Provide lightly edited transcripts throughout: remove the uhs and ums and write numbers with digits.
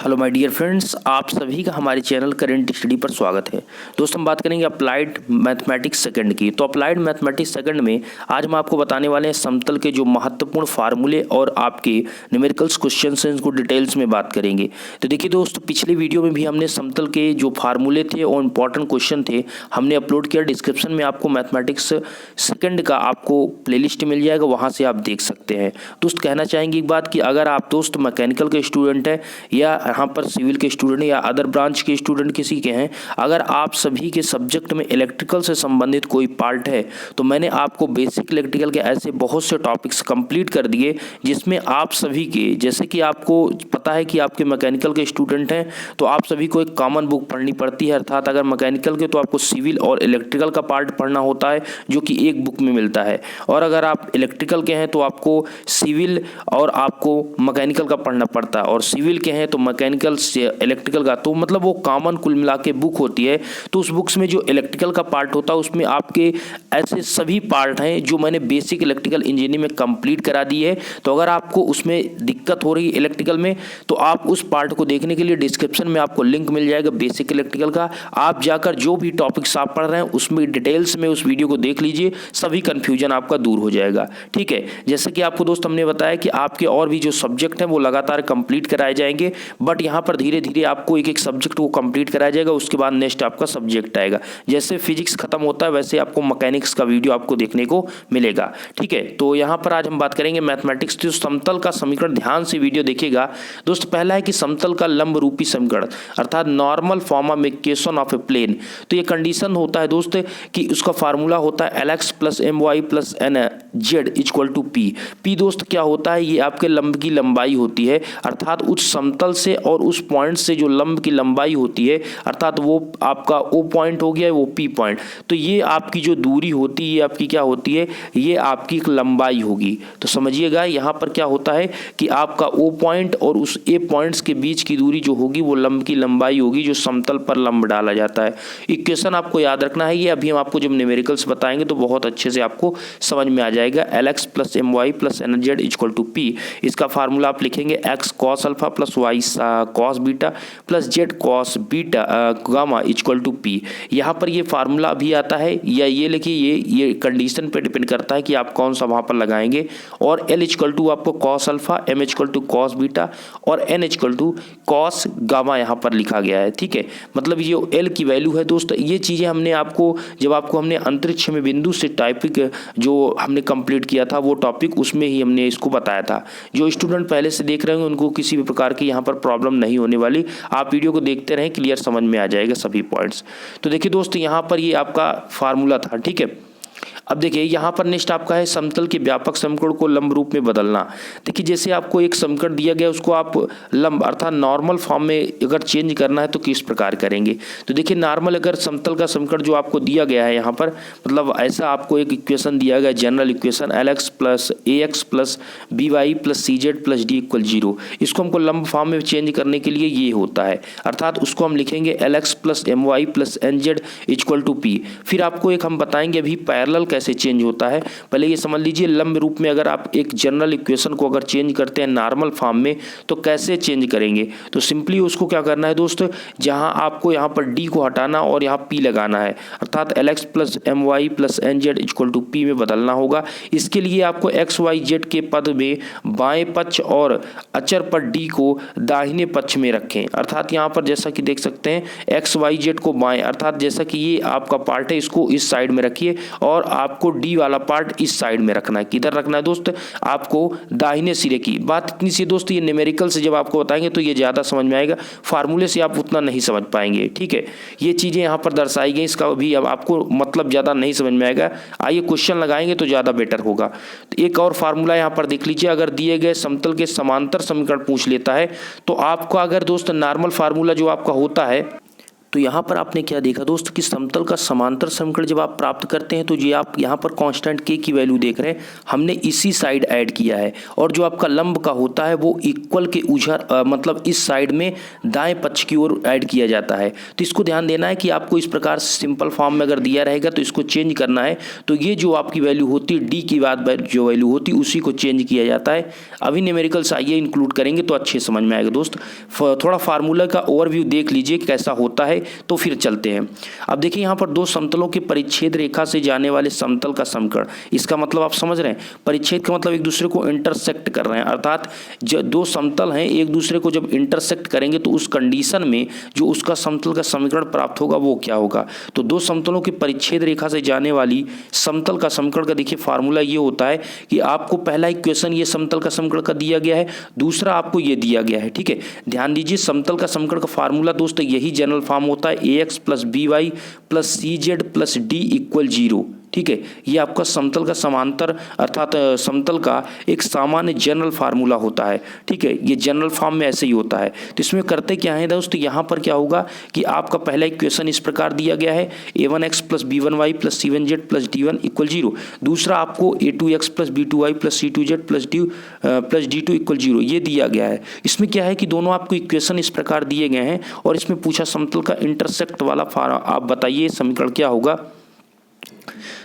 Hello my dear friends, आप सभी का हमारे चैनल करेंट स्टडी पर स्वागत है। दोस्तों हम बात करेंगे अप्लाइड मैथमेटिक्स सेकंड की। तो अप्लाइड मैथमेटिक्स सेकंड में आज हम आपको बताने वाले हैं समतल के जो महत्वपूर्ण फार्मूले और आपके न्यूमेरिकल्स क्वेश्चंस हैं, इनको डिटेल्स में बात करेंगे। तो देखिए दोस्तों, पिछले वीडियो में भी हमने समतल के जो फार्मूले थे और इंपॉर्टेंट क्वेश्चन थे हमने अपलोड किया। डिस्क्रिप्शन में आपको मैथमेटिक्स सेकंड का आपको प्लेलिस्ट मिल जाएगा, वहाँ से आप देख सकते हैं। दोस्त कहना चाहेंगे एक बात कि अगर आप दोस्त मैकेनिकल के स्टूडेंट हैं या यहाँ पर सिविल के स्टूडेंट या अदर ब्रांच के स्टूडेंट किसी के हैं, अगर आप सभी के सब्जेक्ट में इलेक्ट्रिकल से संबंधित कोई पार्ट है तो मैंने आपको बेसिक इलेक्ट्रिकल के ऐसे बहुत से टॉपिक्स कंप्लीट कर दिए जिसमें आप सभी के, जैसे कि आपको पता है कि आपके मैकेनिकल के स्टूडेंट हैं तो आप सभी को एक कॉमन बुक पढ़नी पड़ती है। अर्थात अगर मैकेनिकल के तो आपको सिविल और इलेक्ट्रिकल का पार्ट पढ़ना होता है जो कि एक बुक में मिलता है, और अगर आप इलेक्ट्रिकल के हैं तो आपको सिविल और आपको मैकेनिकल का पढ़ना पड़ता है, और सिविल के हैं तो मैकेनिकल से इलेक्ट्रिकल का, तो मतलब वो कॉमन कुल मिला के बुक होती है। तो उस बुक्स में जो इलेक्ट्रिकल का पार्ट होता है उसमें आपके ऐसे सभी पार्ट हैं जो मैंने बेसिक इलेक्ट्रिकल इंजीनियरिंग में कंप्लीट करा दी है। तो अगर आपको उसमें दिक्कत हो रही है इलेक्ट्रिकल में तो आप उस पार्ट को देखने के लिए डिस्क्रिप्शन में आपको लिंक मिल जाएगा बेसिक इलेक्ट्रिकल का। आप जाकर जो भी टॉपिक्स आप पढ़ रहे हैं उसमें डिटेल्स में उस वीडियो को देख लीजिए, सभी कन्फ्यूजन आपका दूर हो जाएगा। ठीक है, जैसे कि आपको दोस्त हमने बताया कि आपके और भी जो सब्जेक्ट हैं वो लगातार कंप्लीट कराए जाएंगे, बट यहाँ पर धीरे धीरे आपको एक एक सब्जेक्ट को कंप्लीट कराया जाएगा। उसके बाद नेक्स्ट आपका सब्जेक्ट आएगा। जैसे फिजिक्स खत्म होता है वैसे आपको मैकेनिक्स का वीडियो आपको देखने को मिलेगा। ठीक है, तो यहाँ पर आज हम बात करेंगे मैथमेटिक्स। तो समतल का समीकरण, ध्यान से वीडियो देखिएगा दोस्त। पहला है कि समतल का लंब रूपी समीकरण अर्थात normal form of equation of a plane. तो ये कंडीशन होता है दोस्त कि उसका फार्मूला होता है LX plus MY plus NZ equal to P। P दोस्त क्या होता है, ये आपके लंब की लंबाई होती है, अर्थात उस समतल से और उस पॉइंट से जो लंब की लंबाई होती है, अर्थात वो आपका O पॉइंट हो गया, वो P पॉइंट। तो ये आपकी जो दूरी होती है आपकी क्या होती है, ये आपकी एक लंबाई होगी। तो समझिएगा यहाँ पर क्या होता है कि आपका O पॉइंट और उस A पॉइंट्स के बीच की दूरी जो होगी वो लंब की लंबाई होगी जो समतल पर लंब डाला जाता है। इक्वेशन आपको याद रखना है, ये अभी हम आपको जब न्यूमेरिकल्स बताएंगे तो बहुत अच्छे से आपको समझ में आ जाएगा। LX plus MY plus NZ equal to P। इसका फार्मूला आप लिखेंगे X cos alpha plus Y cos beta plus Z cos beta gamma equal to P। यहाँ पर ये फार्मूला भी आता है, या ये लिखिए ये कंडीशन पे डिपेंड करता है कि आप कौन सा वहाँ पर लगाएंगे। और L इक्वल टू आपको cos alpha, M equal to cos beta और N equal to cos gamma यहाँ पर लिखा गया है। ठीक है, मतलब ये L की वैल्यू है दोस्त। ये चीज़ें हमने आपको जब आपको हमने अंतरिक्ष में बिंदु से टॉपिक जो हमने कंप्लीट किया था वो टॉपिक, उसमें ही हमने इसको बताया था। जो स्टूडेंट पहले से देख रहे होंगे उनको किसी भी प्रकार की यहाँ पर प्रॉब्लम नहीं होने वाली। आप वीडियो को देखते रहें, क्लियर समझ में आ जाएगा सभी पॉइंट्स। तो देखिए दोस्त, यहाँ पर ये आपका फार्मूला था। ठीक है, अब देखिए यहाँ पर नेक्स्ट आपका है समतल के व्यापक समीकरण को लंब रूप में बदलना। देखिए जैसे आपको एक समीकरण दिया गया उसको आप लंब अर्थात नॉर्मल फॉर्म में अगर चेंज करना है तो किस प्रकार करेंगे। तो देखिए नॉर्मल अगर समतल का समीकरण जो आपको दिया गया है यहाँ पर, मतलब ऐसा आपको एक इक्वेशन दिया गया general equation LX plus AX plus BY plus CZ plus D equal 0। इसको हमको लंब फॉर्म में चेंज करने के लिए ये होता है, अर्थात उसको हम लिखेंगे LX plus MY plus NZ equal to P। फिर आपको एक हम बताएंगे अभी पैरेलल कैसे चेंज होता है। पहले ये समझ लीजिए लंब रूप में अगर आप एक जनरल इक्वेशन को अगर चेंज करते हैं नॉर्मल फॉर्म में तो कैसे चेंज करेंगे। तो सिंपली उसको क्या करना है दोस्त, जहां आपको यहाँ पर D को हटाना और यहाँ P लगाना है, अर्थात LX plus MY plus NZ equal to P में बदलना होगा। इसके लिए आपको XYZ के पद में बाएं पक्ष और अचर पर D को दाहिने पक्ष में रखें। अर्थात यहाँ पर जैसा कि देख सकते हैं XYZ को बाएं, अर्थात जैसा कि ये आपका पार्ट है इसको इस साइड में रखिए और आपको D वाला पार्ट इस साइड में रखना है। किधर रखना है दोस्त, आपको दाहिने सिरे की। बात इतनी सी दोस्त, ये न्यूमेरिकल से जब आपको बताएंगे तो ये ज़्यादा समझ में आएगा, फार्मूले से आप उतना नहीं समझ पाएंगे। ठीक है, ये चीज़ें यहाँ पर दर्शाई गई, इसका भी अब आपको मतलब ज़्यादा नहीं समझ में आएगा। आइए क्वेश्चन लगाएंगे तो ज़्यादा बेटर होगा। तो एक और फार्मूला यहाँ पर देख लीजिए, अगर दिए गए समतल के समांतर समीकरण पूछ लेता है तो आपको अगर दोस्त नॉर्मल फार्मूला जो आपका होता है तो यहाँ पर आपने क्या देखा दोस्त कि समतल का समांतर समीकरण जब आप प्राप्त करते हैं तो ये आप यहाँ पर कांस्टेंट के की वैल्यू देख रहे हैं, हमने इसी साइड ऐड किया है, और जो आपका लंब का होता है वो इक्वल के मतलब इस साइड में दाएं पक्ष की ओर ऐड किया जाता है। तो इसको ध्यान देना है कि आपको इस प्रकार से सिंपल फॉर्म में अगर दिया रहेगा तो इसको चेंज करना है। तो ये जो आपकी वैल्यू होती है डी की बाद जो वैल्यू होती है उसी को चेंज किया जाता है। अभी न्यूमेरिकल्स आइए इंक्लूड करेंगे तो अच्छे समझ में आएगा दोस्त। थोड़ा फार्मूला का ओवरव्यू देख लीजिए कैसा होता है तो फिर चलते हैं। अब देखिए यहाँ पर दो समतलों के परिच्छेद रेखा से जाने वाले समतल का समीकरण, इसका मतलब आप समझ रहे हैं, परिच्छेद का मतलब एक दूसरे को इंटरसेक्ट कर रहे हैं, अर्थात जो दो समतल हैं एक दूसरे को जब इंटरसेक्ट करेंगे तो उस कंडीशन में जो उसका समतल का समीकरण प्राप्त होगा वो क्या होगा। तो दो समतलों के परिच्छेद रेखा से जाने वाली समतल का समीकरण का देखिए फार्मूला ये होता है कि आपको पहला इक्वेशन ये समतल का समीकरण का दिया गया है, दूसरा आपको ये दिया गया है। ठीक है, ध्यान दीजिए समतल का समीकरण का फार्मूला दोस्तों यही जनरल फॉर्म होता है ax plus B Y plus C Z plus D equal 0। ठीक है, ये आपका समतल का समांतर अर्थात समतल का एक सामान्य जनरल फार्मूला होता है। ठीक है, ये जनरल फॉर्म में ऐसे ही होता है। तो इसमें करते क्या है दोस्तों, यहाँ पर क्या होगा कि आपका पहला इक्वेशन इस प्रकार दिया गया है a1x plus b1y plus c1z plus d1 equal 0। दूसरा आपको a2x plus b2y plus c2z plus d2 equal 0 ये दिया गया है। इसमें क्या है कि दोनों आपको इक्वेशन इस प्रकार दिए गए हैं और इसमें पूछा समतल का इंटरसेक्ट वाला आप बताइए समीकरण क्या होगा।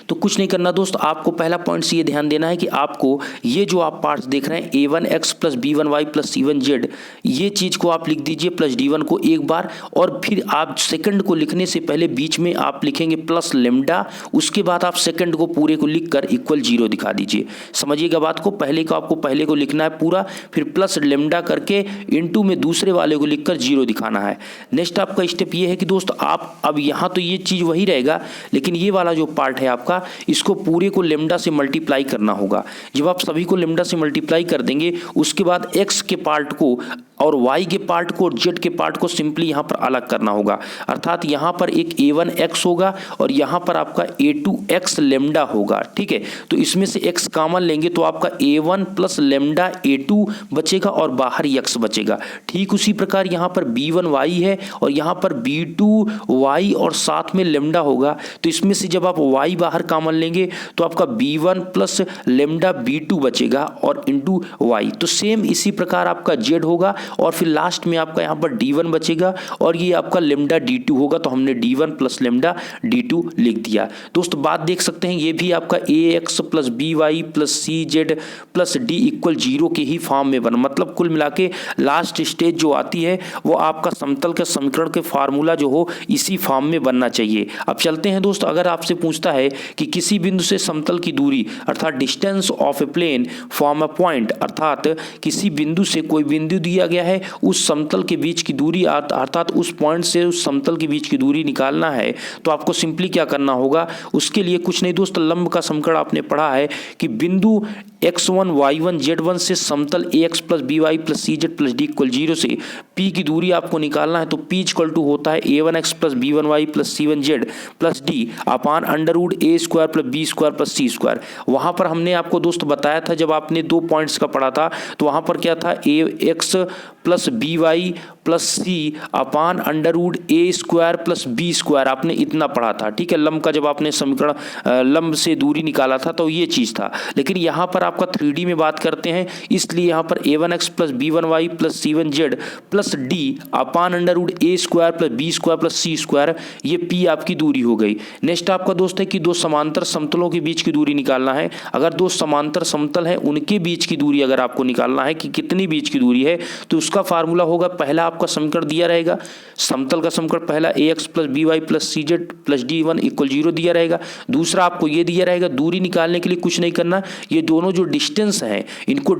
तो कुछ नहीं करना दोस्त, आपको पहला पॉइंट से ये ध्यान देना है कि आपको ये जो आप पार्ट्स देख रहे हैं a1x plus b1y plus c1z ये चीज़ को आप लिख दीजिए प्लस d1 को एक बार, और फिर आप सेकंड को लिखने से पहले बीच में आप लिखेंगे प्लस लेमडा, उसके बाद आप सेकंड को पूरे को लिखकर इक्वल 0 दिखा दीजिए। समझिएगा बात को, पहले को आपको पहले को लिखना है पूरा, फिर प्लस लेमडा करके इनटू में दूसरे वाले को लिखकर 0 दिखाना है। नेक्स्ट आपका स्टेप ये है कि दोस्त आप अब यहाँ तो ये चीज़ वही रहेगा, लेकिन ये वाला जो पार्ट है आपका इसको पूरे को लेमडा से मल्टीप्लाई करना होगा। जब आप सभी को लेमडा से मल्टीप्लाई कर देंगे उसके बाद x के पार्ट को और y के पार्ट को और z के पार्ट को सिंपली यहाँ पर अलग करना होगा, अर्थात यहाँ पर एक a1x होगा और यहाँ पर आपका a2x लेमडा होगा। ठीक है, तो इसमें से x कॉमन लेंगे तो आपका a1 प्लस लेमडा a2 बचेगा और बाहर x बचेगा। ठीक उसी प्रकार यहाँ पर b1y है और यहाँ पर b2y और साथ में लेमडा होगा, तो इसमें से जब आप y बाहर कॉमन लेंगे तो आपका b1 प्लस लेमडा b2 बचेगा और इंटू y। तो सेम इसी प्रकार आपका z होगा और फिर लास्ट में आपका यहाँ पर d1 बचेगा और ये आपका लेमडा d2 होगा, तो हमने d1 प्लस लेमडा d2 लिख दिया। दोस्तों बात देख सकते हैं ये भी आपका ax plus by plus cz plus d equal 0 के ही फॉर्म में बना, मतलब कुल मिला के लास्ट स्टेज जो आती है वो आपका समतल के समीकरण के फार्मूला जो हो इसी फॉर्म में बनना चाहिए। अब चलते हैं दोस्त, अगर आपसे पूछता है कि किसी बिंदु से समतल की दूरी अर्थात distance of a plane from a point, अर्थात किसी बिंदु से कोई बिंदु दिया गया है उस समतल के बीच की दूरी अर्थात उस पॉइंट से उस समतल के बीच की दूरी निकालना है, तो आपको सिंपली क्या करना होगा, उसके लिए कुछ नहीं दोस्त, लंब का समीकरण आपने पढ़ा है कि बिंदु x1 y1 z1 से समतल ax plus by plus cz plus d equal 0 से p की दूरी आपको निकालना है। तो p इक्वल टू होता है a1x plus b1y plus c1z plus d upon under root a square plus b square plus c square. वहाँ पर हमने आपको दोस्त बताया था जब आपने 2 पॉइंट्स का पढ़ा था तो वहाँ पर क्या था ax plus by plus c upon under root a square plus b square, आपने इतना पढ़ा था। ठीक है, लंब का जब आपने समीकरण लंब से दूरी निकाला था तो ये चीज़ था, लेकिन यहाँ पर आपका 3D में बात करते हैं इसलिए यहाँ पर a1x plus b1y plus c1z plus d upon under root a square plus b square plus c square, ये p आपकी दूरी हो गई। नेक्स्ट आपका दोस्त है कि दो समांतर समतलों के बीच की दूरी निकालना है। अगर दो समांतर समतल है उनके बीच की दूरी अगर आपको निकालना है कि कितनी बीच की दूरी है तो उसका फार्मूला होगा, पहला आपका समीकरण दिया रहेगा समतल का समीकरण पहला ax plus by plus cz plus d1 equal 0 दिया रहेगा, दूसरा आपको ये दिया रहेगा। दूरी निकालने के लिए कुछ नहीं करना, ये दोनों जो डिस्टेंस हैं इनको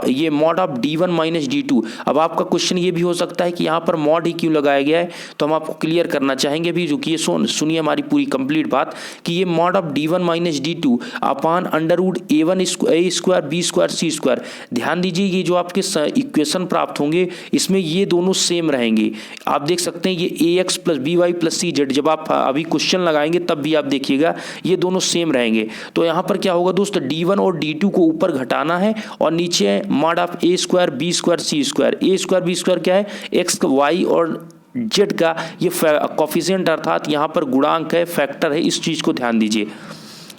ये mod of d1 minus d2। अब आपका क्वेश्चन ये भी हो सकता है कि यहाँ पर मॉड ही क्यों लगाया गया है, तो हम आपको क्लियर करना चाहेंगे भी, रुकिए सुनिए हमारी पूरी कंप्लीट बात कि ये mod of d1 minus d2 upon under root a1 square b square c square. ध्यान दीजिए ये जो आपके इक्वेशन प्राप्त होंगे इसमें ये दोनों सेम रहेंगे। आप देख सकते हैं ये ax plus by plus cz, जब आप अभी क्वेश्चन लगाएंगे तब भी आप देखिएगा ये दोनों सेम रहेंगे। तो यहाँ पर क्या होगा दोस्त, d1 और d2 को ऊपर घटाना है और नीचे mod of a square b square c square. a square b square क्या है, x y और जेड का ये कोफिशिएंट अर्थात यहाँ पर गुणांक है, फैक्टर है, इस चीज़ को ध्यान दीजिए।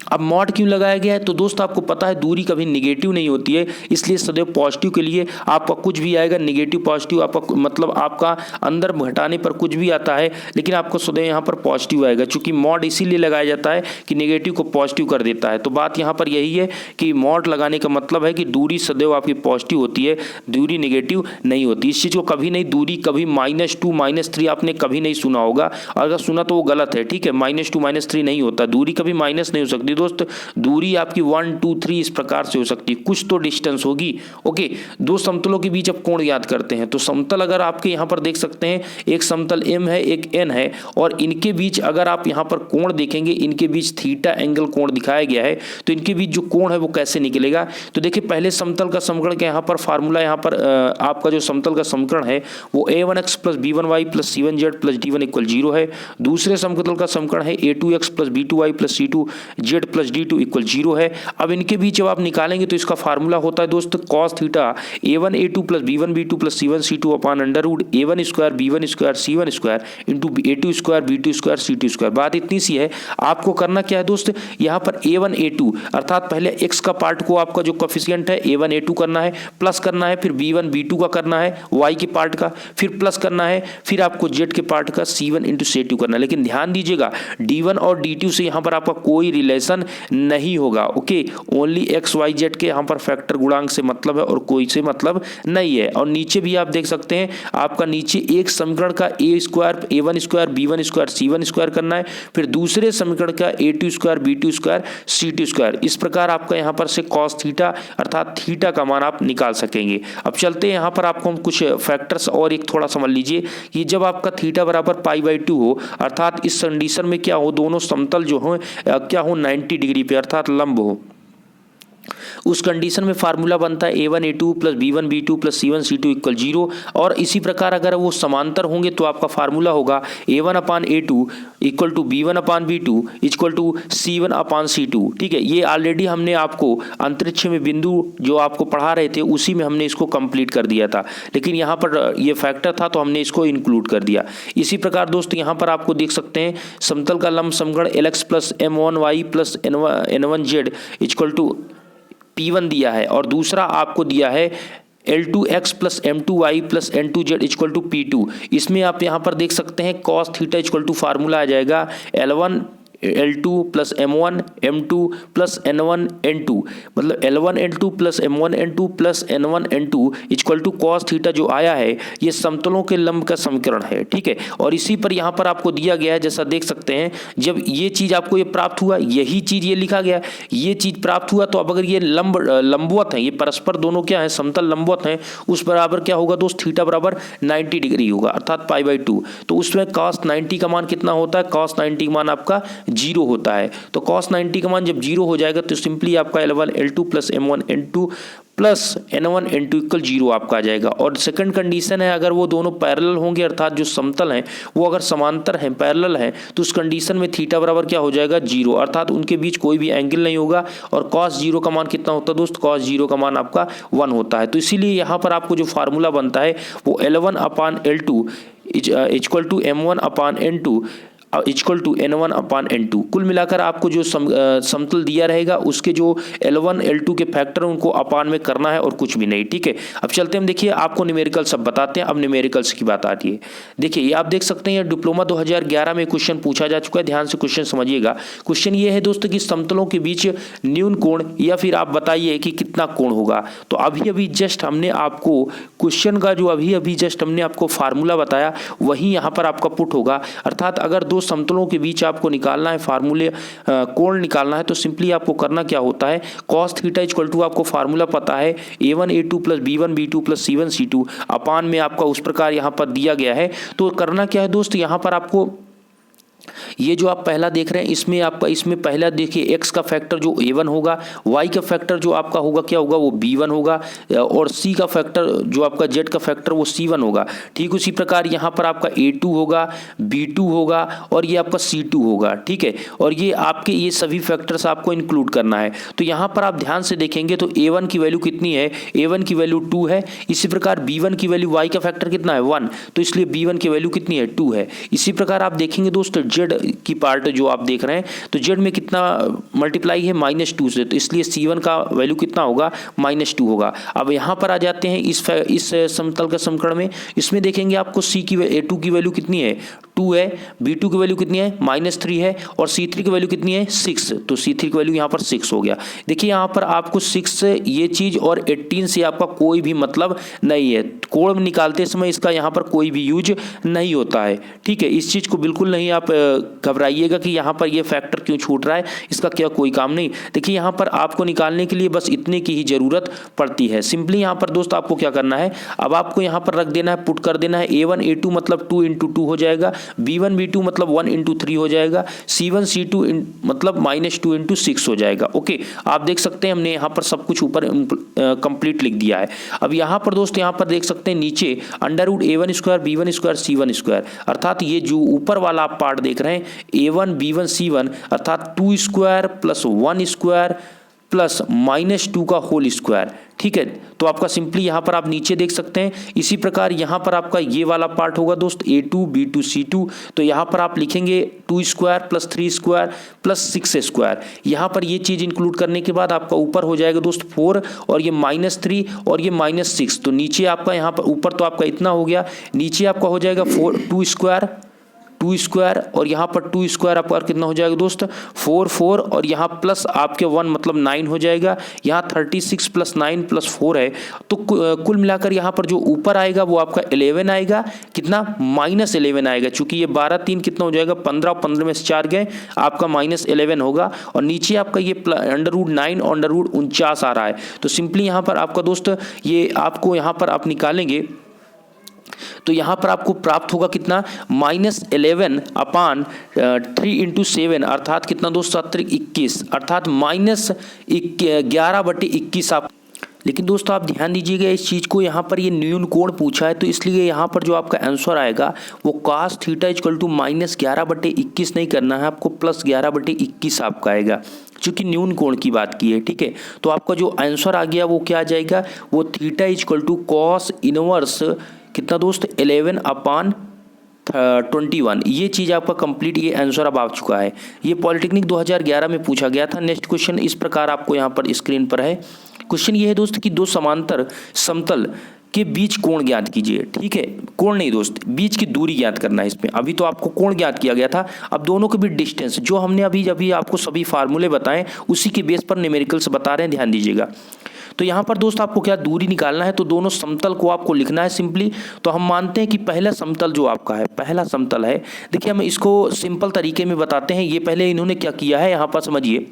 अब मॉड क्यों लगाया गया है? तो दोस्त आपको पता है दूरी कभी निगेटिव नहीं होती है, इसलिए सदैव पॉजिटिव के लिए आपका कुछ भी आएगा, निगेटिव पॉजिटिव आपका मतलब आपका अंदर घटाने पर कुछ भी आता है, लेकिन आपको सदैव यहाँ पर पॉजिटिव आएगा, क्योंकि मॉड इसीलिए लगाया जाता है कि निगेटिव को पॉजिटिव कर देता है। तो बात यहाँ पर यही है कि मॉड लगाने का मतलब है कि दूरी सदैव आपकी पॉजिटिव होती है, दूरी निगेटिव नहीं होती। इस चीज़ को कभी नहीं, दूरी कभी -2 -3 आपने कभी नहीं सुना होगा, अगर सुना तो वो गलत है, ठीक है। -2 -3 नहीं होता, दूरी कभी माइनस नहीं हो सकती दोस्त, दूरी आपकी 1 2 3 इस प्रकार से हो सकती है, कुछ तो डिस्टेंस होगी। ओके, दो समतलों के बीच अब कोण याद करते हैं। तो समतल अगर आपके यहाँ पर देख सकते हैं, एक समतल M है, एक N है, और इनके बीच अगर आप यहाँ पर कोण देखेंगे, इनके बीच थीटा एंगल कोण दिखाया गया है, तो इनके बीच जो कोण है वो कैसे निकलेगा? तो देखिए पहले समतल का समीकरण का यहाँ पर फार्मूला, यहाँ पर आपका जो समतल का समीकरण है वो a1x + b1y + c1z + d1 = 0 है। दूसरे समतल का समीकरण है a2x + b2y + c2z + d2 = 0 है। अब इनके बीच जब आप निकालेंगे तो इसका फार्मूला होता है दोस्त cos theta a1 a2 + b1 b2 + c1 c2 / √a1² b1² c1² * a2² b2² c2²। बात इतनी सी है, आपको करना क्या है दोस्त, यहाँ पर a1 a2 अर्थात पहले x का पार्ट को आपका जो कोफिशिएंट है a1 a2 करना है, प्लस करना है, फिर b1 b2 का करना है y के पार्ट का, फिर प्लस करना है, फिर आपको z के पार्ट का c1 × c2 करना है। लेकिन ध्यान दीजिएगा d1 और d2 से यहाँ पर आपका कोई रिलेशन नहीं होगा। Okay, only x y z के यहाँ पर फैक्टर गुणांक से मतलब है और कोई से मतलब नहीं है। और नीचे भी आप देख सकते हैं, आपका नीचे एक समीकरण का a² a1² b1² c1² करना है, फिर दूसरे समीकरण का a2² b2² c2²। इस प्रकार आपका यहाँ पर से cos थीटा अर्थात थीटा का मान आप निकाल सकेंगे। अब चलते हैं यहाँ पर आपको हम कुछ फैक्टर्स और एक थोड़ा समझ लीजिए कि जब आपका थीटा बराबर π/2 हो, अर्थात इस कंडीशन में क्या हो, दोनों समतल जो हो क्या हो 90 डिग्री पे अर्थात लंब हो, उस कंडीशन में फार्मूला बनता है a1 a2 + b1 b2 + c1 c2 = 0। और इसी प्रकार अगर वो समांतर होंगे तो आपका फार्मूला होगा a1/a2 = b1/b2 = c1/c2। ठीक है, ये ऑलरेडी हमने आपको अंतरिक्ष में बिंदु जो आपको पढ़ा रहे थे उसी में हमने इसको कंप्लीट कर दिया था, लेकिन यहाँ पर ये फैक्टर था तो हमने इसको इंक्लूड कर दिया। इसी प्रकार दोस्त यहाँ पर आपको देख सकते हैं समतल का लंब समीकरण lx + m1y + n1z = P1 दिया है, और दूसरा आपको दिया है L2x + m2y + n2z = P2। इसमें आप यहाँ पर देख सकते हैं cos थीटा = फार्मूला आ जाएगा L1 L2 + m1 m2 + n1 n2, मतलब L1 L2 + m1 n2 + n1 n2 = cos theta जो आया है ये समतलों के लंब का समीकरण है। ठीक है, और इसी पर यहाँ पर आपको दिया गया है, जैसा देख सकते हैं जब ये चीज़ आपको ये प्राप्त हुआ, यही चीज़ ये लिखा गया, ये चीज़ प्राप्त हुआ, तो अब अगर ये लंबवत है, ये परस्पर दोनों क्या है, समतल लंबवत हैं, उस बराबर क्या होगा दोस्त, थीटा बराबर 90 डिग्री होगा अर्थात π/2। तो उसमें cos 90 का मान कितना होता है, cos 90 का मान आपका 0 होता है। तो cos 90 का मान जब 0 हो जाएगा तो सिंपली आपका L1 L2 + m1 n2 + n1 n2 = 0 आपका आ जाएगा। और सेकंड कंडीशन है, अगर वो दोनों पैरेलल होंगे अर्थात जो समतल हैं वो अगर समांतर हैं, पैरेलल हैं, तो उस कंडीशन में थीटा बराबर क्या हो जाएगा, 0 अर्थात उनके बीच कोई भी एंगल नहीं होगा। और cos 0 का मान कितना होता है दोस्त, cos 0 का मान आपका 1 होता है। तो इसीलिए यहाँ पर आपको जो फार्मूला बनता है वो L1/L2 = m1/n2 = n1/n2। कुल मिलाकर आपको जो समतल दिया रहेगा उसके जो L1 L2 के फैक्टर उनको अपान में करना है और कुछ भी नहीं। ठीक है, अब चलते हैं, देखिए आपको न्यूमेरिकल सब बताते हैं। अब न्यूमेरिकल्स की बात आती है। देखिए ये आप देख सकते हैं डिप्लोमा 2011 में क्वेश्चन पूछा जा चुका है, ध्यान से क्वेश्चन समझिएगा। क्वेश्चन ये है दोस्तों कि समतलों के बीच न्यून कोण, या फिर आप बताइए कि कितना कोण होगा। तो अभी जस्ट हमने आपको क्वेश्चन का जो अभी जस्ट हमने आपको फार्मूला बताया वही यहाँ पर आपका पुट होगा। अर्थात अगर दो समतलों के बीच आपको निकालना है फार्मूले कोण निकालना है तो सिंपली आपको करना क्या होता है, cos थीटा = आपको फार्मूला पता है a1 a2 + b1 b2 + c1 c2 अपान में आपका उस प्रकार यहाँ पर दिया गया है। तो करना क्या है दोस्त, यहाँ पर आपको ये जो आप पहला देख रहे हैं इसमें आपका, इसमें पहला देखिए x का फैक्टर जो a1 होगा, y का फैक्टर जो आपका होगा क्या होगा, वो b1 होगा, और c का फैक्टर जो आपका z का फैक्टर वो c1 होगा। ठीक उसी प्रकार यहाँ पर आपका a2 होगा, b2 होगा और ये आपका c2 होगा। ठीक है, और ये आपके ये सभी फैक्टर्स आपको इंक्लूड करना है। तो यहाँ पर आप ध्यान से देखेंगे तो a1 की वैल्यू कितनी है, a1 की वैल्यू 2 है। इसी प्रकार b1 की वैल्यू, y का फैक्टर कितना है 1, तो इसलिए b1 की वैल्यू कितनी है 2 है। इसी प्रकार आप देखेंगे दोस्तों z की पार्ट जो आप देख रहे हैं, तो z में कितना मल्टीप्लाई है -2 से, तो इसलिए c1 का वैल्यू कितना होगा -2 होगा। अब यहाँ पर आ जाते हैं इस समतल का समीकरण में, इसमें देखेंगे आपको a2 की वैल्यू कितनी है 2 है, b2 की वैल्यू कितनी है -3 है और c3 की वैल्यू कितनी है 6, तो c3 की वैल्यू यहाँ पर 6 हो गया। देखिए यहाँ पर आपको 6 ये चीज़ और 18 से आपका कोई भी मतलब नहीं है, कोण निकालते समय इसका यहाँ पर कोई भी यूज नहीं होता है। ठीक है, इस चीज़ को बिल्कुल नहीं आप घबराइएगा कि यहाँ पर ये फैक्टर क्यों छूट रहा है, इसका क्या कोई काम नहीं। देखिए यहाँ पर आपको निकालने के लिए बस इतने की ही ज़रूरत पड़ती है। सिंपली यहाँ पर दोस्त आपको क्या करना है, अब आपको यहाँ पर रख देना है, पुट कर देना है a1 a2 मतलब 2 × 2 हो जाएगा, b1 b2 मतलब 1 × 3 हो जाएगा, c1 c2 मतलब -2 × 6 हो जाएगा। ओके, आप देख सकते हैं हमने यहाँ पर सब कुछ ऊपर कंप्लीट लिख दिया है। अब यहाँ पर दोस्त यहाँ पर देख सकते हैं नीचे √a1² b1² c1², अर्थात ये जो ऊपर वाला आप पार्ट देख रहे हैं a1 b1 c1 अर्थात 2² + 1² प्लस -2 का होल स्क्वायर। ठीक है, तो आपका सिंपली यहाँ पर आप नीचे देख सकते हैं। इसी प्रकार यहाँ पर आपका ये वाला पार्ट होगा दोस्त a2 b2 c2, तो यहाँ पर आप लिखेंगे 2² + 3² + 6²। यहाँ पर ये चीज़ इंक्लूड करने के बाद आपका ऊपर हो जाएगा दोस्त 4 और ये -3 और ये -6, तो नीचे आपका यहाँ पर ऊपर तो आपका इतना हो गया, नीचे आपका हो जाएगा 2² और यहाँ पर 2² आपका कितना हो जाएगा दोस्त 4 और यहाँ प्लस आपके 1 मतलब 9 हो जाएगा। यहाँ 36 + 9 + 4 है, तो कुल मिलाकर यहाँ पर जो ऊपर आएगा वो आपका 11 आएगा, कितना -11 आएगा, चूंकि ये 12 3 कितना हो जाएगा 15 और 15 में से 4 गए आपका -11 होगा। और नीचे आपका ये √9 और √49 आ रहा है, तो सिंपली यहाँ पर आपका दोस्त ये आपको यहाँ पर आप निकालेंगे तो यहाँ पर आपको प्राप्त होगा कितना -11/3 × 7 अर्थात कितना दोस्त 21 अर्थात -11/21 आप। लेकिन दोस्तों आप ध्यान दीजिएगा इस चीज़ को, यहाँ पर ये न्यून कोण पूछा है, तो इसलिए यहाँ पर जो आपका आंसर आएगा वो cos θ = -11/21 नहीं करना है आपको, +11/21 आपका आएगा, चूँकि न्यून कोण की बात की है। ठीक है, तो आपका जो आंसर आ गया वो क्या आ जाएगा, वो θ = cos इनवर्स कितना दोस्त 11/21। ये चीज़ आपका कंप्लीट, ये आंसर अब आ चुका है। ये पॉलिटेक्निक 2011 में पूछा गया था। नेक्स्ट क्वेश्चन इस प्रकार आपको यहाँ पर स्क्रीन पर है। क्वेश्चन ये है दोस्त कि दो समांतर समतल के बीच कोण ज्ञात कीजिए। ठीक है, कोण नहीं दोस्त, बीच की दूरी ज्ञात करना है इसमें। अभी तो आपको कोण ज्ञात किया गया था, अब दोनों के बीच डिस्टेंस जो हमने अभी आपको सभी फार्मूले बताएं उसी के बेस पर न्यूमेरिकल्स बता रहे हैं, ध्यान दीजिएगा। तो यहाँ पर दोस्त आपको क्या दूरी निकालना है, तो दोनों समतल को आपको लिखना है सिंपली। तो हम मानते हैं कि पहला समतल जो आपका है, पहला समतल है, देखिए हम इसको सिंपल तरीके में बताते हैं। ये पहले इन्होंने क्या किया है, यहाँ पर समझिए,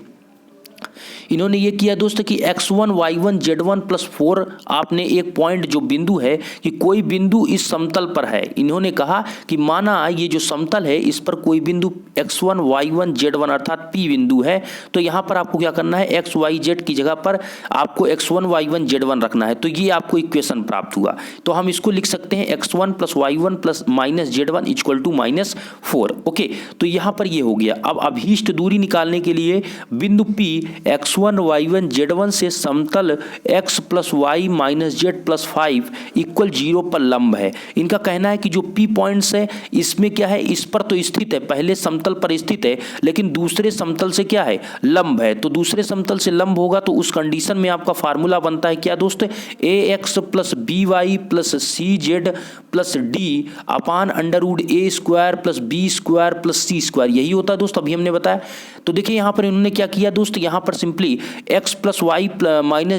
इन्होंने ये किया दोस्त कि x1 y1 z1 + 4 आपने एक पॉइंट जो बिंदु है कि कोई बिंदु इस समतल पर है। इन्होंने कहा कि माना ये जो समतल है इस पर कोई बिंदु x1 y1 z1 अर्थात P बिंदु है, तो यहाँ पर आपको क्या करना है, x y z की जगह पर आपको x1 y1 z1 रखना है। तो ये आपको इक्वेशन प्राप्त हुआ। तो हम इसको लिख सकते हैं x1 + y1 + -z1 = -4। ओके, तो यहाँ पर ये हो गया। अब अभीष्ट दूरी निकालने के लिए बिंदु P x1 y1 z1 से समतल x + y - z + 5 = 0 पर लंब है। इनका कहना है कि जो P पॉइंट्स है इसमें क्या है, इस पर तो स्थित है, पहले समतल पर स्थित है, लेकिन दूसरे समतल से क्या है, लंब है। तो दूसरे समतल से लंब होगा तो उस कंडीशन में आपका फार्मूला बनता है क्या दोस्त, ax + by + cz + d upon √a² + b² + c², यही होता है दोस्त, अभी हमने बताया। तो देखिए यहाँ पर इन्होंने क्या किया दोस्त, यहाँ पर सिंपली x + y -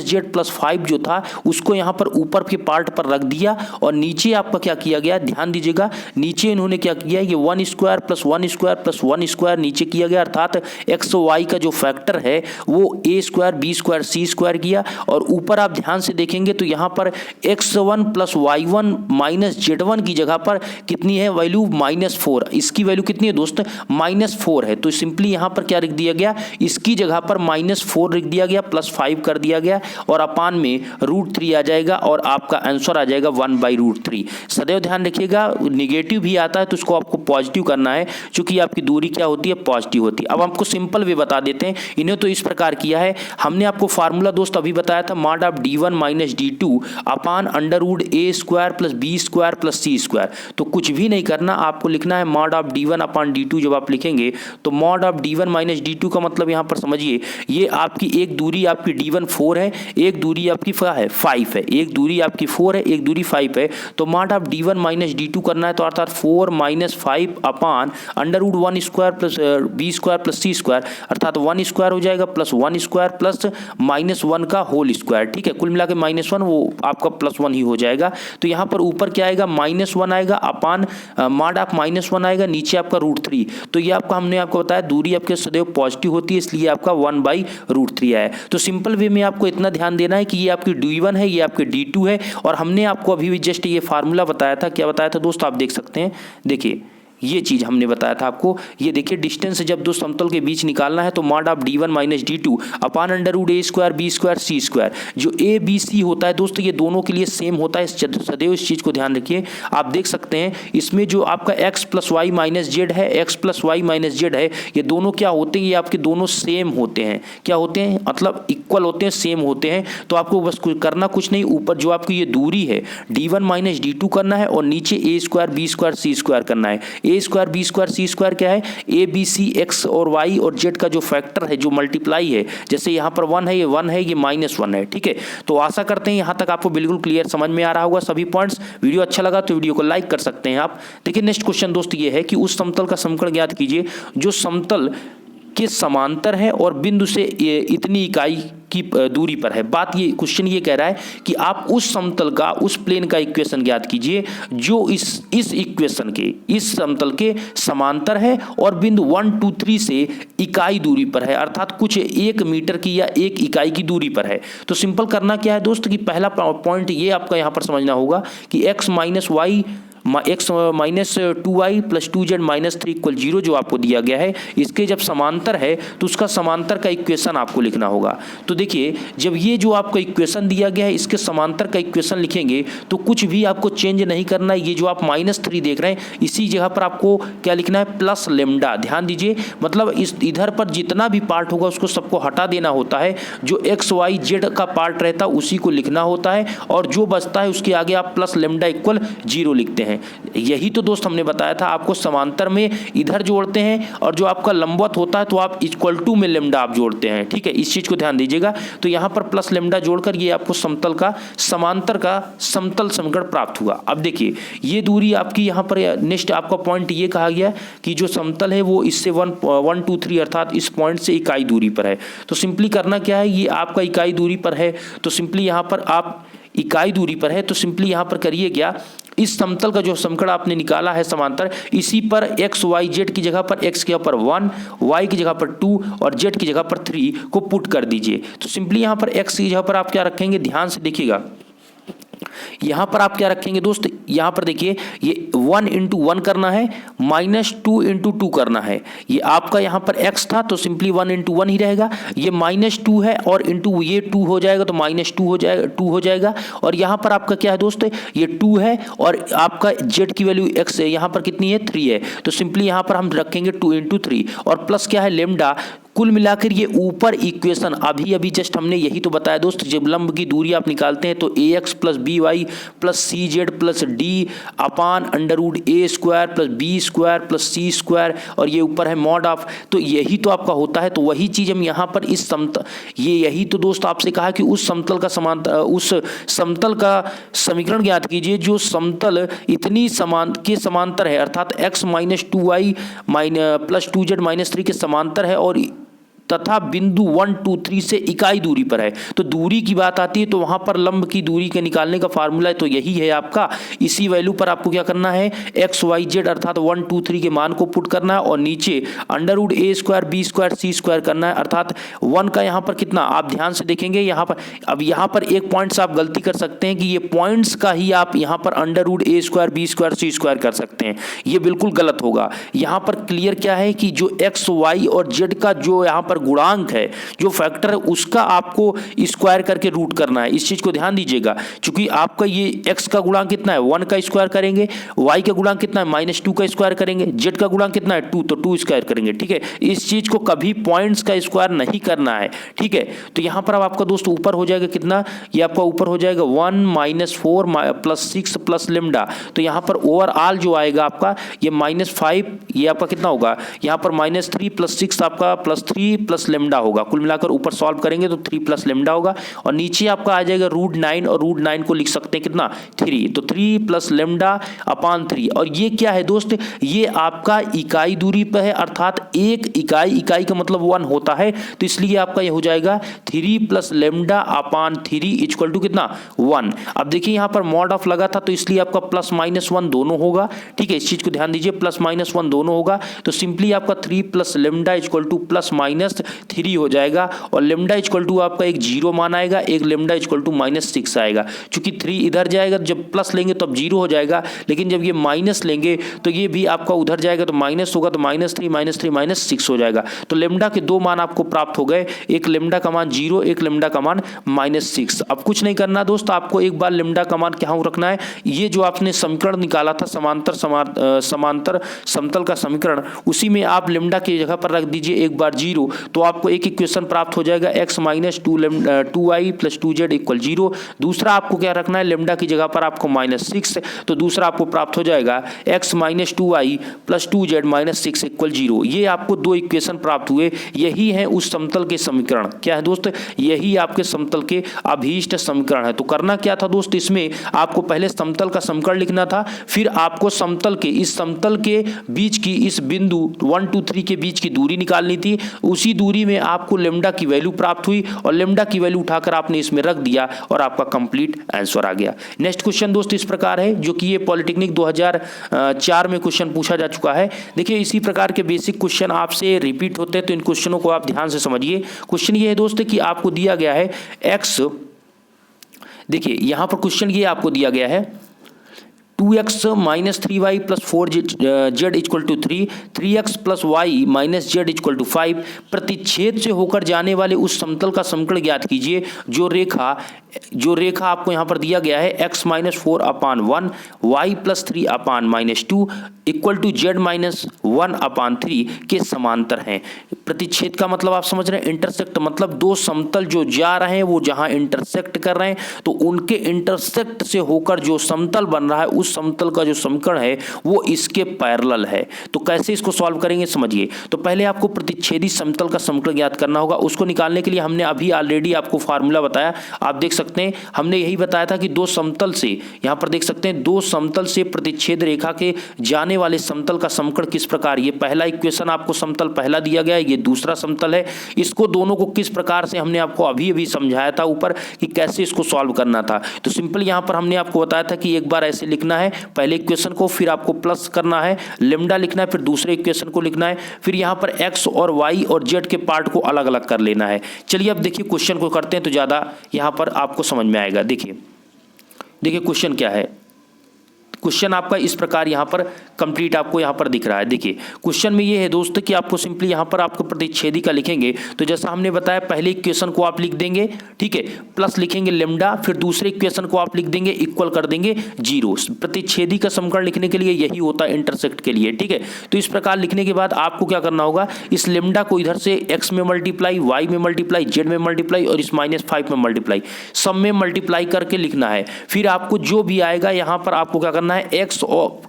z + 5 जो था उसको यहाँ पर ऊपर के पार्ट पर रख दिया और नीचे आपका क्या किया गया, ध्यान दीजिएगा, नीचे इन्होंने क्या किया, ये 1² + 1² + 1² नीचे किया गया, अर्थात x y का जो फैक्टर है वो a² b² c² किया। और ऊपर आप ध्यान से देखेंगे तो यहाँ पर x1 + y1 - Z1 की जगह पर कितनी है वैल्यू, -4। इसकी वैल्यू कितनी है दोस्त, -4 है। तो सिंपली यहाँ पर क्या लिख दिया गया, इसकी जगह पर -4 लिख दिया गया, +5 कर दिया गया और अपान में √3 आ जाएगा और आपका आंसर आ जाएगा 1/√3। सदैव ध्यान रखिएगा निगेटिव भी आता है तो उसको आपको पॉजिटिव करना है, क्योंकि आपकी दूरी क्या होती है, पॉजिटिव होती है। अब आपको सिंपल वे बता देते हैं, इन्हें तो इस प्रकार किया है। हमने आपको फार्मूला दोस्त अभी बताया था, mod of d1 - d2 upon √a² + b² + c²। तो कुछ भी नहीं करना, आपको लिखना है mod of d1 upon d2। जब आप लिखेंगे तो मॉड ऑफ d1 - d2 का मतलब यहाँ पर समझिए, ये आपकी एक दूरी आपकी d1 4 है, एक दूरी आपकी 5 है, एक दूरी आपकी 4 है, एक दूरी 5 है। तो मॉड ऑफ d1 - d2 करना है, तो अर्थात 4 - 5 अपान √1² + b² + c² अर्थात 1² हो जाएगा, +1² प्लस -1 का होल स्क्वायर। ठीक है, कुल मिला के -1 वो आपका +1 ही हो जाएगा। तो यहाँ पर ऊपर क्या आएगा, -1 आएगा अपान मॉड ऑफ -1 आएगा, नीचे आपका √3। तो ये आपका हमने आपको बताया दूरी आपके सदैव पॉजिटिव होती है, इसलिए आपका 1/√3 आया। तो सिंपल वे में आपको इतना ध्यान देना है कि ये आपकी d1 है, ये आपकी d2 है और हमने आपको अभी भी जस्ट ये फार्मूला बताया था। क्या बताया था दोस्त, आप देख सकते हैं, देखिए ये चीज़ हमने बताया था आपको। ये देखिए डिस्टेंस जब दो समतल के बीच निकालना है तो mod of d1 - d2 upon √a² b² c²। जो a b c होता है दोस्तों ये दोनों के लिए सेम होता है, सदैव इस चीज़ को ध्यान रखिए। आप देख सकते हैं इसमें जो आपका x + y - z है, x + y - z है, ये दोनों क्या होते हैं, ये आपके दोनों सेम होते हैं। क्या होते हैं, मतलब इक्वल होते हैं, सेम होते हैं। तो आपको बस करना कुछ नहीं, ऊपर जो आपकी ये दूरी है d1 - d2 करना है और नीचे a² b² c² करना है। a² b² c² क्या है, a b c x और y और z का जो फैक्टर है, जो मल्टीप्लाई है, जैसे यहाँ पर 1 है, ये 1 है, ये -1 है। ठीक है, तो आशा करते हैं यहाँ तक आपको बिल्कुल क्लियर समझ में आ रहा होगा सभी पॉइंट्स। वीडियो अच्छा लगा तो वीडियो को लाइक कर सकते हैं आप। देखिए नेक्स्ट क्वेश्चन दोस्त ये है कि उस समतल का समीकरण ज्ञात कीजिए जो समतल के समांतर है और बिंदु से इतनी इकाई की दूरी पर है। बात ये, क्वेश्चन ये कह रहा है कि आप उस समतल का, उस प्लेन का इक्वेशन ज्ञात कीजिए जो इस इक्वेशन के, इस समतल के समांतर है और बिंदु 1 2 3 से इकाई दूरी पर है, अर्थात कुछ 1 मीटर की या 1 इकाई की दूरी पर है। तो सिंपल करना क्या है दोस्त कि पहला पॉइंट ये आपका यहाँ पर समझना होगा कि x - y x - 2y + 2z - 3 = 0 जो आपको दिया गया है, इसके जब समांतर है तो उसका समांतर का इक्वेशन आपको लिखना होगा। तो देखिए जब ये जो आपका इक्वेशन दिया गया है इसके समांतर का इक्वेशन लिखेंगे तो कुछ भी आपको चेंज नहीं करना है। ये जो आप -3 देख रहे हैं इसी जगह पर आपको क्या लिखना है, +λ। ध्यान दीजिए, मतलब इस इधर पर जितना भी पार्ट होगा उसको सबको हटा देना होता है। जो x y z का पार्ट रहता है उसी को लिखना होता है और जो बचता है उसके आगे आप +λ = 0 लिखते हैं। यही तो दोस्त हमने बताया था आपको, समांतर में इधर जोड़ते हैं और जो आपका लंबवत होता है तो आप = में λ आप जोड़ते हैं। ठीक है, इस चीज को ध्यान दीजिएगा। तो यहाँ पर +λ जोड़कर ये आपको समतल का, समांतर का समतल समीकरण प्राप्त हुआ। अब देखिए ये दूरी आपकी यहाँ पर नेक्स्ट आपका पॉइंट ये कहा गया कि जो समतल है वो इससे 1 2 3 अर्थात इस पॉइंट से इकाई दूरी पर है। तो सिंपली करना क्या है, ये आपका इकाई दूरी पर है तो सिंपली यहाँ पर आप इकाई दूरी पर है तो सिंपली यहाँ पर करिए क्या, इस समतल का जो समीकरण आपने निकाला है समांतर, इसी पर x y z की जगह पर x की जगह पर 1, y की जगह पर 2 और z की जगह पर 3 को पुट कर दीजिए। तो सिंपली यहाँ पर x की जगह पर आप क्या रखेंगे, ध्यान से देखिएगा, यहाँ पर आप क्या रखेंगे दोस्त, यहाँ पर देखिए ये 1 × 1 करना है, -2 × 2 करना है। ये आपका यहाँ पर x था तो सिंपली 1 × 1 ही रहेगा। ये -2 है और इंटू ये 2 हो जाएगा तो -2 हो जाएगा, 2 हो जाएगा। और यहाँ पर आपका क्या है दोस्त, ये 2 है और आपका z की वैल्यू x है, यहाँ पर कितनी है, 3 है। तो सिंपली यहाँ पर हम रखेंगे 2 × 3 और प्लस क्या है, λ। कुल मिलाकर ये ऊपर इक्वेशन अभी जस्ट हमने यही तो बताया दोस्त, जब लंब की दूरी आप निकालते हैं तो ax + by + cz + d upon √a² + b² + c² और ये ऊपर है मॉड ऑफ, तो यही तो आपका होता है। तो वही चीज हम यहाँ पर इस समतल, ये यही तो दोस्त आपसे कहा कि उस समतल का उस समतल का समीकरण ज्ञात कीजिए जो समतल इतनी समांतर है, अर्थात x - 2y + 2z - 3 के समांतर है और तथा बिंदु 1 2 3 से इकाई दूरी पर है। तो दूरी की बात आती है तो वहां पर लंब की दूरी के निकालने का फार्मूला है तो यही है आपका। इसी वैल्यू पर आपको क्या करना है, एक्स वाई जेड अर्थात 1 2 3 के मान को पुट करना है और नीचे अंडर रूट ए स्क्वायर बी स्क्वायर सी स्क्वायर करना है, अर्थात 1 का यहाँ पर कितना, आप ध्यान से देखेंगे यहाँ पर, अब यहाँ पर एक पॉइंट्स आप गलती कर सकते हैं कि ये पॉइंट्स का ही आप यहाँ पर अंडर रूट ए स्क्वायर बी स्क्वायर सी स्क्वायर कर सकते हैं, ये बिल्कुल गलत होगा। यहाँ पर क्लियर क्या है कि जो एक्स वाई और जेड का जो यहाँ पर गुणांक है, जो फैक्टर है, उसका आपको स्क्वायर करके रूट करना है। इस चीज को ध्यान दीजिएगा, क्योंकि आपका ये एक्स का गुणांक कितना है 1 का स्क्वायर करेंगे, वाई का गुणांक कितना है -2 का स्क्वायर करेंगे, जेड का गुणांक कितना है 2 तो 2 स्क्वायर करेंगे। ठीक है, इस चीज को कभी पॉइंट्स का स्क्वायर नहीं करना है। ठीक है, तो यहाँ पर अब आपका दोस्त ऊपर हो जाएगा कितना, ये आपका ऊपर हो जाएगा 1 -4 + 6 + लेमडा। तो यहाँ पर ओवरऑल जो आएगा आपका ये -5, ये आपका कितना होगा, यहाँ पर -3 + 6 आपका +3 + लेमडा होगा। कुल मिलाकर ऊपर सॉल्व करेंगे तो 3 + लेमडा होगा और नीचे आपका आ जाएगा √9 और √9 को लिख सकते हैं कितना 3, तो 3 + लेमडा/3। और ये क्या है दोस्त, ये आपका इकाई दूरी पर है, अर्थात एक इकाई का मतलब 1 होता है, तो इसलिए आपका ये हो जाएगा 3 + लेमडा/3 = कितना 1। अब देखिए यहाँ पर मॉड ऑफ लगा था तो इसलिए आपका +-1 दोनों होगा। ठीक है, इस चीज को ध्यान दीजिए, +-1 दोनों होगा तो सिंपली आपका 3 + लेमडा = +-3 हो जाएगा और लेमडा = आपका एक 0 मान आएगा, एक लेमडा = -6 आएगा। चूंकि 3 इधर जाएगा, जब प्लस लेंगे तब 0 हो जाएगा, लेकिन जब ये माइनस लेंगे तो ये भी आपका उधर जाएगा तो माइनस होगा, तो -3 -6 हो जाएगा। तो लेमडा के 2 मान आपको प्राप्त हो गए, एक लेमडा का मान 0, एक लेमडा का मान -6। अब कुछ नहीं करना दोस्त, आपको एक बार लेमडा का मान क्या रखना है, ये जो आपने समीकरण निकाला था समांतर समतल का समीकरण, उसी में आप लेमडा की जगह पर रख दीजिए एक बार 0, तो आपको एक इक्वेशन प्राप्त हो जाएगा x - 2y + 2z = 0। दूसरा आपको क्या रखना है, लेमडा की जगह पर आपको -6, तो दूसरा आपको प्राप्त हो जाएगा x - 2y + 2z - 6 = 0। ये आपको 2 इक्वेशन प्राप्त हुए, यही है उस समतल के समीकरण। क्या है दोस्त, यही आपके समतल के अभीष्ट समीकरण है। तो करना क्या था दोस्त, इसमें आपको पहले समतल का समीकरण लिखना था, फिर आपको समतल के बीच की इस बिंदु 1 2 3 के बीच की दूरी निकालनी थी। उसी दूरी में आपको लेमडा की वैल्यू प्राप्त हुई और लेमडा की वैल्यू उठाकर आपने इसमें रख दिया और आपका कंप्लीट आंसर आ गया। नेक्स्ट क्वेश्चन दोस्त इस प्रकार है, जो कि ये पॉलिटेक्निक 2004 में क्वेश्चन पूछा जा चुका है। देखिए इसी प्रकार के बेसिक क्वेश्चन आपसे रिपीट होते हैं, तो इन क्वेश्चनों को आप ध्यान से समझिए। क्वेश्चन ये है दोस्त कि आपको दिया गया है x, देखिए यहां पर क्वेश्चन ये आपको दिया गया है 2x - 3y + 4z = 3, 3x + y - z = 5। प्रतिच्छेद से होकर जाने वाले उस समतल का समीकरण ज्ञात कीजिए जो रेखा आपको यहाँ पर दिया गया है x - 4/1 y + 3/-2 = z - 1/3 के समांतर हैं। प्रतिच्छेद का मतलब आप समझ रहे हैं, इंटरसेक्ट मतलब दो समतल जो जा रहे हैं वो जहां इंटरसेक्ट कर रहे हैं, तो उनके इंटरसेक्ट से होकर जो समतल बन रहा है उस समतल का जो समीकरण है वो इसके पैरेलल है। तो कैसे इसको सॉल्व करेंगे समझिए। तो पहले आपको प्रतिच्छेदी समतल का समीकरण ज्ञात करना होगा। उसको निकालने के लिए हमने अभी ऑलरेडी आपको फार्मूला बताया, आप देख सकते हैं। हमने यही बताया था कि दो समतल से, यहां पर देख सकते हैं, दो समतल से प्रतिच्छेद रेखा के जाने वाले समतल का समीकरण किस प्रकार, ये पहला इक्वेशन आपको समतल पहला दिया गया है, ये दूसरा समतल है। इसको दोनों को किस प्रकार से हमने आपको अभी समझाया था ऊपर कि कैसे इसको सॉल्व करना था। तो सिंपल यहां पर हमने आपको बताया था कि एक बार ऐसे लिखना है पहले इक्वेशन को, फिर आपको प्लस करना है, लेमडा लिखना है, फिर दूसरे इक्वेशन को लिखना है, फिर यहां पर एक्स और वाई और जेड के पार्ट को अलग अलग कर लेना है। चलिए अब देखिए क्वेश्चन को करते हैं तो ज्यादा यहां पर आपको समझ में आएगा। देखिए क्वेश्चन क्या है। क्वेश्चन आपका इस प्रकार यहाँ पर कंप्लीट आपको यहाँ पर दिख रहा है। देखिए क्वेश्चन में ये है दोस्तों कि आपको सिंपली यहाँ पर आपको प्रतिच्छेदी का लिखेंगे, तो जैसा हमने बताया पहले इक्वेशन को आप लिख देंगे, ठीक है, प्लस लिखेंगे लेमडा, फिर दूसरे इक्वेशन को आप लिख देंगे, इक्वल कर देंगे 0। प्रतिच्छेदी का समीकरण लिखने के लिए यही होता है इंटरसेक्ट के लिए, ठीक है। तो इस प्रकार लिखने के बाद आपको क्या करना होगा, इस लेमडा को इधर से x में मल्टीप्लाई, y में मल्टीप्लाई, z में मल्टीप्लाई और इस -5 में मल्टीप्लाई, सब में मल्टीप्लाई करके लिखना है। फिर आपको जो भी आएगा यहाँ पर आपको क्या करना निकालना है, एक्स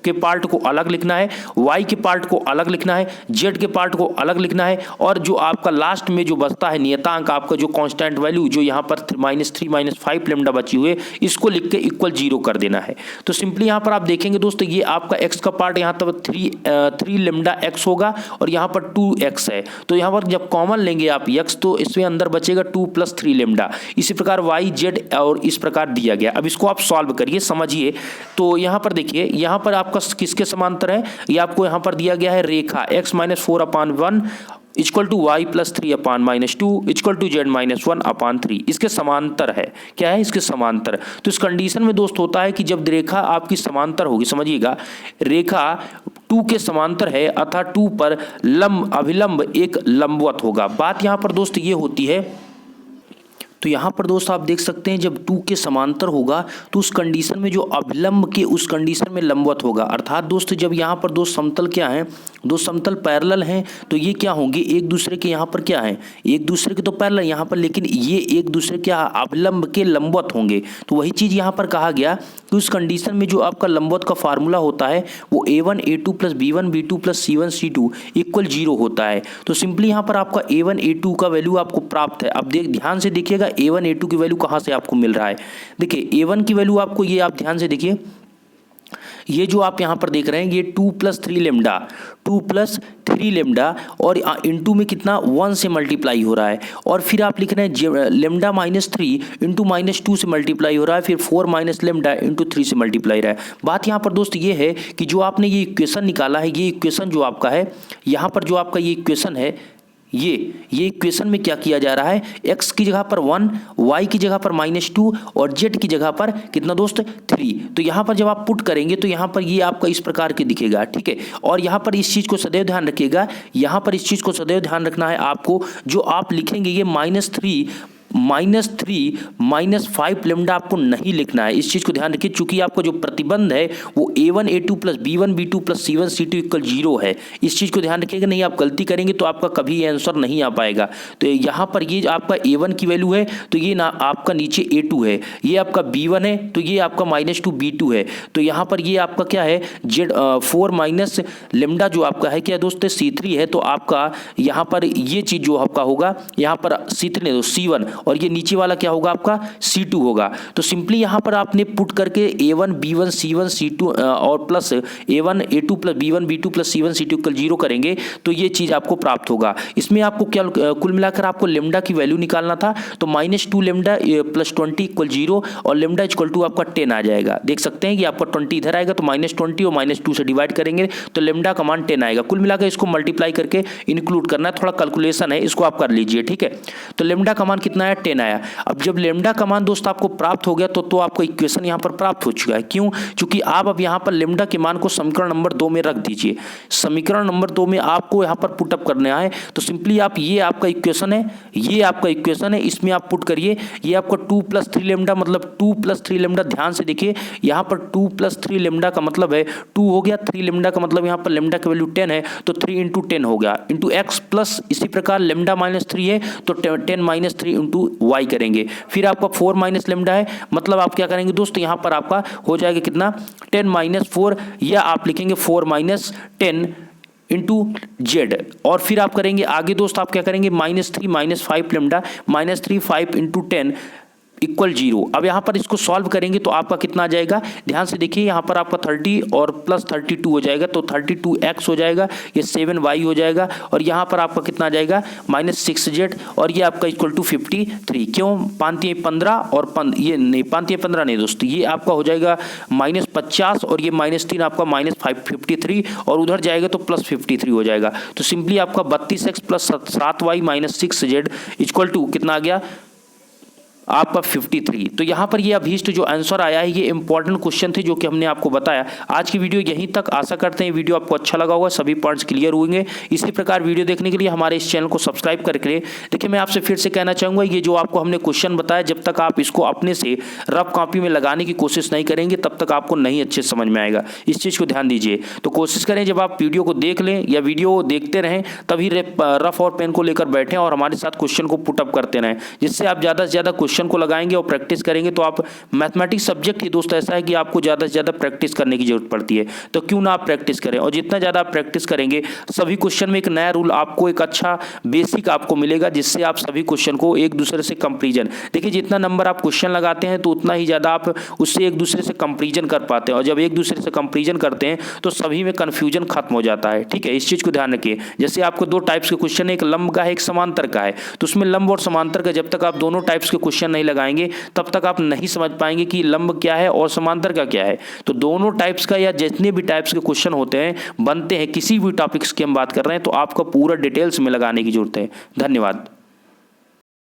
के पार्ट को अलग लिखना है, वाई के पार्ट को अलग लिखना है, जेड के पार्ट को अलग लिखना है, और जो आपका लास्ट में जो बचता है नियतांक आपका जो कांस्टेंट वैल्यू जो यहाँ पर -3 -5 लेमडा बची हुई है, इसको लिख के इक्वल 0 कर देना है। तो सिंपली यहाँ पर आप देखेंगे दोस्तों, ये आपका एक्स का पार्ट यहाँ तक 3 लेमडा एक्स होगा और यहाँ पर 2x है। तो यहाँ पर जब कॉमन लेंगे आप x, तो इसमें अंदर बचेगा 2 + 3 लेमडा। इसी प्रकार y z और इस प्रकार दिया गया। अब इसको आप सॉल्व करिए, समझिए। तो यहाँ पर देखिए, यहाँ पर आपका किसके समांतर है, ये आपको यहाँ पर दिया गया है रेखा x -4/1 equal to y + 3/-2 equal to z -1/3 इसके समांतर है। क्या है, इसके समांतर। तो इस कंडीशन में दोस्त होता है कि जब रेखा आपकी समांतर होगी, समझिएगा, रेखा 2 के समांतर है अर्थात 2 पर अभिलंब एक लंबवत होगा। बात यहाँ पर दोस्त ये होती है, तो यहाँ पर दोस्त आप देख सकते हैं जब 2 के समांतर होगा तो उस कंडीशन में जो अभिलंब के उस कंडीशन में लंबवत होगा। अर्थात दोस्त जब यहाँ पर दो समतल क्या हैं, दो समतल पैरेलल हैं, तो ये क्या होंगे, एक दूसरे के यहाँ पर क्या है, एक दूसरे के तो पैरेलल यहाँ पर, लेकिन ये एक दूसरे के अभिलंब के लंबवत होंगे। तो वही चीज़ यहाँ पर कहा गया कि उस कंडीशन में जो आपका लंबवत का फार्मूला होता है वो a1 a2 + b1 b2 + c1 c2 = 0 होता है। तो सिंपली यहाँ पर आपका a1 a2 का वैल्यू आपको प्राप्त है। अब ध्यान से देखिएगा a1 a2 की वैल्यू कहाँ से आपको मिल रहा है। देखिए a1 की वैल्यू आपको, ये आप ध्यान से देखिए, ये जो आप यहाँ पर देख रहे हैं ये 2 + 3 लेमडा, 2 + 3 लेमडा और इनटू में कितना 1 से मल्टीप्लाई हो रहा है, और फिर आप लिख रहे हैं लेमडा -3 इंटू -2 से मल्टीप्लाई हो रहा है, फिर 4 - लेमडा इंटू 3 से मल्टीप्लाई रहा है। बात यहाँ पर दोस्त ये है कि जो आपने ये इक्वेशन निकाला है, ये इक्वेशन जो आपका है, यहाँ पर जो आपका ये इक्वेशन है, ये इक्वेशन में क्या किया जा रहा है, x की जगह पर 1, y की जगह पर -2 और z की जगह पर कितना दोस्त 3। तो यहाँ पर जब आप पुट करेंगे तो यहाँ पर ये आपका इस प्रकार के दिखेगा, ठीक है। और यहाँ पर इस चीज़ को सदैव ध्यान रखिएगा, यहाँ पर इस चीज़ को सदैव ध्यान रखना है आपको, जो आप लिखेंगे ये -3 -5 लेमडा आपको नहीं लिखना है। इस चीज़ को ध्यान रखिए, चूंकि आपका जो प्रतिबंध है वो a1 a2 + b1 b2 + c1 c2 = 0 है। इस चीज़ को ध्यान रखिएगा, नहीं आप गलती करेंगे तो आपका कभी आंसर नहीं आ पाएगा। तो यहाँ पर ये आपका a1 की वैल्यू है, तो ये ना आपका नीचे a2 है, ये आपका b1 है, तो ये आपका -2 b2 है। तो यहाँ पर ये आपका क्या है, z 4 - लेमडा जो आपका है क्या दोस्त c3 है। तो आपका यहाँ पर ये चीज़ जो आपका होगा, यहाँ पर c3 नहीं तो c1, और ये नीचे वाला क्या होगा आपका c2 होगा। तो सिंपली यहाँ पर आपने पुट करके a1 b1 c1 c2 और plus a1 a2 + b1 b2 + c1 c2 = 0 करेंगे तो ये चीज़ आपको प्राप्त होगा। इसमें आपको क्या कुल मिलाकर आपको लेमडा की वैल्यू निकालना था, तो -2 लेमडा + 20 = 0 और लेमडा = आपका 10 आ जाएगा। देख सकते हैं कि आपका 20 इधर आएगा तो -20 और -2 से डिवाइड करेंगे तो लेमडा का मान 10 आएगा। कुल मिलाकर इसको मल्टीप्लाई करके इंक्लूड करना है, थोड़ा कैलकुलेशन है, इसको आप कर लीजिए, ठीक है। तो लेमडा का मान कितना है, 10 आया। अब जब लेमडा का मान दोस्त आपको प्राप्त हो गया तो आपको इक्वेशन यहाँ पर प्राप्त हो चुका है। क्यों, क्योंकि आप अब यहाँ पर लेमडा के मान को समीकरण नंबर 2 में रख दीजिए। समीकरण नंबर 2 में आपको यहाँ पर पुटअप करना है। तो सिंपली आप, ये आपका इक्वेशन है, ये आपका इक्वेशन है, इसमें आप पुट करिए। ये आपका 2 + 3 लेमडा मतलब 2 + 3 लेमडा, ध्यान से देखिए यहाँ पर 2 + 3 लेमडा का मतलब है 2 हो गया, 3 लेमडा का मतलब यहाँ पर लेमडा की वैल्यू 10 है तो 3 × 10 हो गया इंटू x प्लस इसी प्रकार लेमडा -3 है तो 10 - 3 इंटू y करेंगे। फिर आपका 4 - लेमडा है, मतलब आप क्या करेंगे दोस्त, यहाँ पर आपका हो जाएगा कितना 10 - 4, या आप लिखेंगे 4 - 10 इंटू जेड। और फिर आप करेंगे आगे दोस्त, आप क्या करेंगे -3 - 5 लेमडा -3 5 इंटू 10 = 0। अब यहाँ पर इसको सॉल्व करेंगे तो आपका कितना आ जाएगा, ध्यान से देखिए, यहाँ पर आपका 30 और प्लस 32 हो जाएगा तो 32x हो जाएगा, ये 7y हो जाएगा, और यहाँ पर आपका कितना आ जाएगा -6z, और ये आपका = 53। क्यों, 5×15 और ये नहीं 5×15 नहीं दोस्त, ये आपका हो जाएगा -50 और ये -3 आपका -53 और उधर जाएगा तो +53 हो जाएगा। तो सिंपली आपका 32x + 7y - 6z = कितना आ गया आपका 53। तो यहाँ पर ये अभीष्ट जो आंसर आया है ये इंपॉर्टेंट क्वेश्चन थे जो कि हमने आपको बताया। आज की वीडियो यहीं तक, आशा करते हैं वीडियो आपको अच्छा लगा होगा, सभी पॉइंट्स क्लियर होंगे। इसी प्रकार वीडियो देखने के लिए हमारे इस चैनल को सब्सक्राइब करके देखिए। मैं आपसे फिर से कहना चाहूँगा, ये जो आपको हमने क्वेश्चन बताया, जब तक आप इसको अपने से रफ कॉपी में लगाने की कोशिश नहीं करेंगे तब तक आपको नहीं अच्छे समझ में आएगा। इस चीज़ को ध्यान दीजिए। तो कोशिश करें जब आप वीडियो को देख लें या वीडियो देखते रहें तभी रफ और पेन को लेकर बैठें और हमारे साथ क्वेश्चन को पुटअप करते रहें, जिससे आप ज़्यादा से ज़्यादा क्वेश्चन क्वेश्चन को लगाएंगे और प्रैक्टिस करेंगे तो आप मैथमेटिक्स सब्जेक्ट ही दोस्तों ऐसा है कि आपको ज़्यादा से ज़्यादा प्रैक्टिस करने की जरूरत पड़ती है, तो क्यों ना आप प्रैक्टिस करें। और जितना ज़्यादा आप प्रैक्टिस करेंगे सभी क्वेश्चन में एक नया रूल आपको, एक अच्छा बेसिक आपको मिलेगा, जिससे आप सभी क्वेश्चन को एक दूसरे से कंपैरिजन, देखिए जितना नंबर आप क्वेश्चन लगाते हैं तो उतना ही ज़्यादा आप उससे एक दूसरे से कंपैरिजन कर पाते हैं, और जब एक दूसरे से कंपैरिजन करते हैं तो सभी में कन्फ्यूजन खत्म हो जाता है। ठीक है, इस चीज़ को ध्यान रखिए। जैसे आपको दो टाइप्स के क्वेश्चन है, एक लंब का है, एक समांतर का है, तो उसमें लंब और समांतर का जब तक आप दोनों टाइप्स के क्वेश्चन नहीं लगाएंगे तब तक आप नहीं समझ पाएंगे कि लंब क्या है और समांतर का क्या है। तो दोनों टाइप्स का या जितने भी टाइप्स के क्वेश्चन होते हैं बनते हैं, किसी भी टॉपिक्स की हम बात कर रहे हैं, तो आपको पूरा डिटेल्स में लगाने की जरूरत है। धन्यवाद।